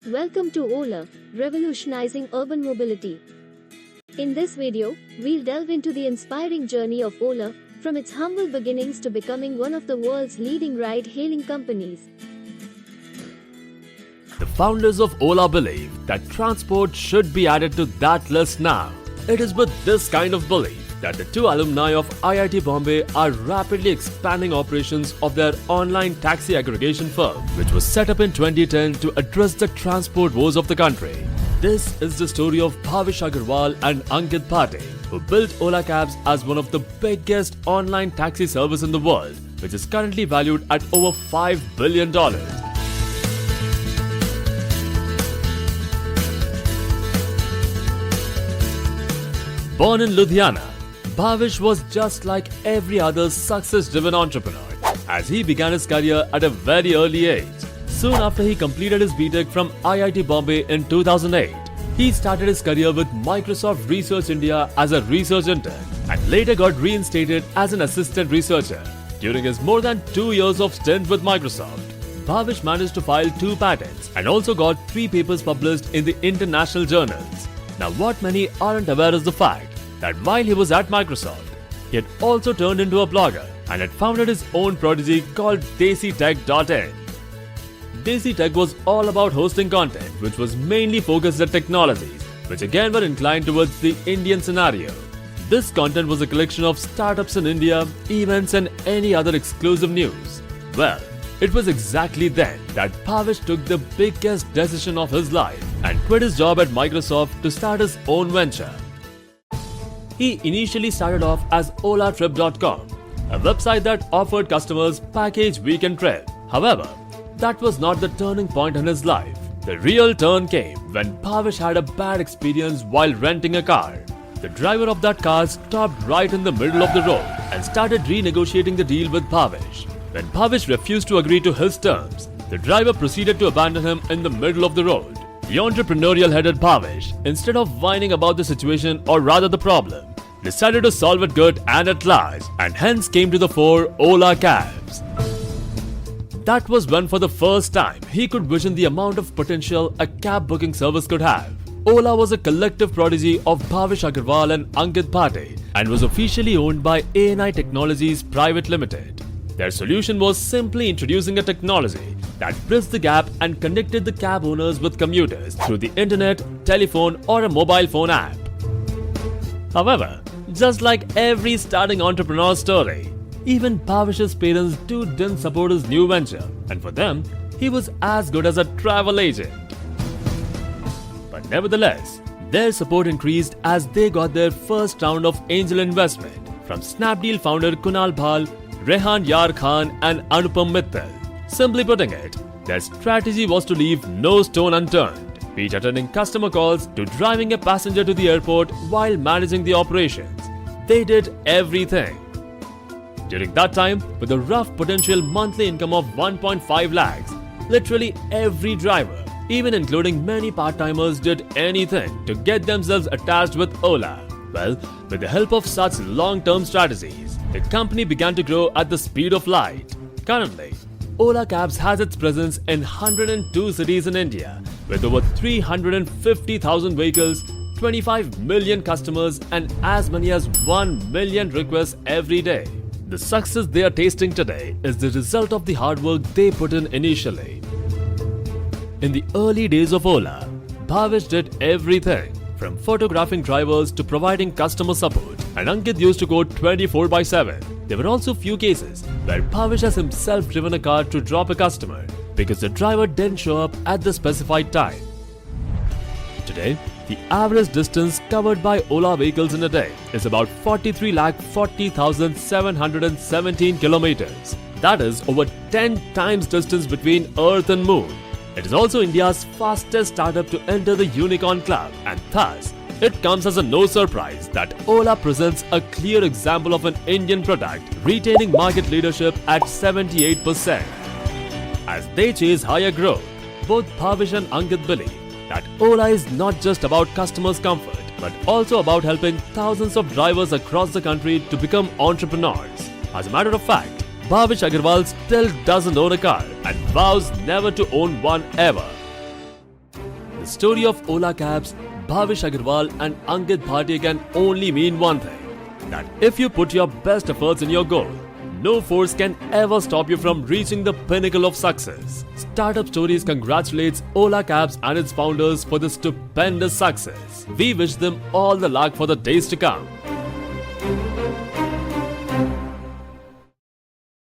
Welcome to OLA, revolutionizing urban mobility. In this video, we'll delve into the inspiring journey of OLA, from its humble beginnings to becoming one of the world's leading ride-hailing companies. The founders of Ola believe that transport should be added to that list now. It is with this kind of belief that the two alumni of IIT Bombay are rapidly expanding operations of their online taxi aggregation firm, which was set up in 2010 to address the transport woes of the country. This is the story of Bhavish Agarwal and Ankit Bhate, who built Ola Cabs as one of the biggest online taxi service in the world, which is currently valued at over $5 billion. Born in Ludhiana, Bhavish was just like every other success-driven entrepreneur, as he began his career at a very early age. Soon after he completed his BTech from IIT Bombay in 2008, he started his career with Microsoft Research India as a research intern and later got reinstated as an assistant researcher. During his more than 2 years of stint with Microsoft, Bhavish managed to file 2 patents and also got 3 papers published in the international journals. Now, what many aren't aware is the fact that while he was at Microsoft, he had also turned into a blogger and had founded his own prodigy called DesiTech.in. DesiTech was all about hosting content which was mainly focused at technologies, which again were inclined towards the Indian scenario. This content was a collection of startups in India, events and any other exclusive news. Well, it was exactly then that Bhavish took the biggest decision of his life and quit his job at Microsoft to start his own venture. He initially started off as OlaTrip.com, a website that offered customers package weekend trip. However, that was not the turning point in his life. The real turn came when Bhavish had a bad experience while renting a car. The driver of that car stopped right in the middle of the road and started renegotiating the deal with Bhavish. When Bhavish refused to agree to his terms, the driver proceeded to abandon him in the middle of the road. The entrepreneurial-headed Bhavish, instead of whining about the situation or rather the problem, decided to solve it good and at large, and hence came to the fore Ola Cabs. That was when for the first time he could vision the amount of potential a cab booking service could have. Ola was a collective prodigy of Bhavish Agarwal and Ankit Bhate and was officially owned by ANI Technologies Private Limited. Their solution was simply introducing a technology that bridged the gap and connected the cab owners with commuters through the internet, telephone or a mobile phone app. However, just like every starting entrepreneur story, even Bhavish's parents too didn't support his new venture, and for them, he was as good as a travel agent. But nevertheless, their support increased as they got their first round of angel investment from Snapdeal founder Kunal Bhal, Rehan Yar Khan and Anupam Mittal. Simply putting it, their strategy was to leave no stone unturned, be it attending customer calls to driving a passenger to the airport while managing the operations. They did everything. During that time, with a rough potential monthly income of 1.5 lakhs, literally every driver, even including many part-timers, did anything to get themselves attached with Ola. Well, with the help of such long-term strategies, the company began to grow at the speed of light. Currently, Ola Cabs has its presence in 102 cities in India, with over 350,000 vehicles, 25 million customers and as many as 1 million requests every day. The success they are tasting today is the result of the hard work they put in initially. In the early days of Ola, Bhavish did everything from photographing drivers to providing customer support, and Ankit used to code 24/7. There were also few cases where Bhavish has himself driven a car to drop a customer because the driver didn't show up at the specified time. Today, the average distance covered by Ola vehicles in a day is about 43,40,717 kilometers. That is over 10 times distance between Earth and Moon. It is also India's fastest startup to enter the Unicorn Club, and thus, it comes as a no surprise that Ola presents a clear example of an Indian product retaining market leadership at 78%. As they chase higher growth, both Bhavish and Ankit believe that Ola is not just about customers' comfort, but also about helping thousands of drivers across the country to become entrepreneurs. As a matter of fact, Bhavish Agarwal still doesn't own a car and vows never to own one ever. The story of Ola Cabs, Bhavish Agarwal and Ankit Bhatia can only mean one thing. That if you put your best efforts in your goal, no force can ever stop you from reaching the pinnacle of success. Startup Stories congratulates Ola Cabs and its founders for this stupendous success. We wish them all the luck for the days to come.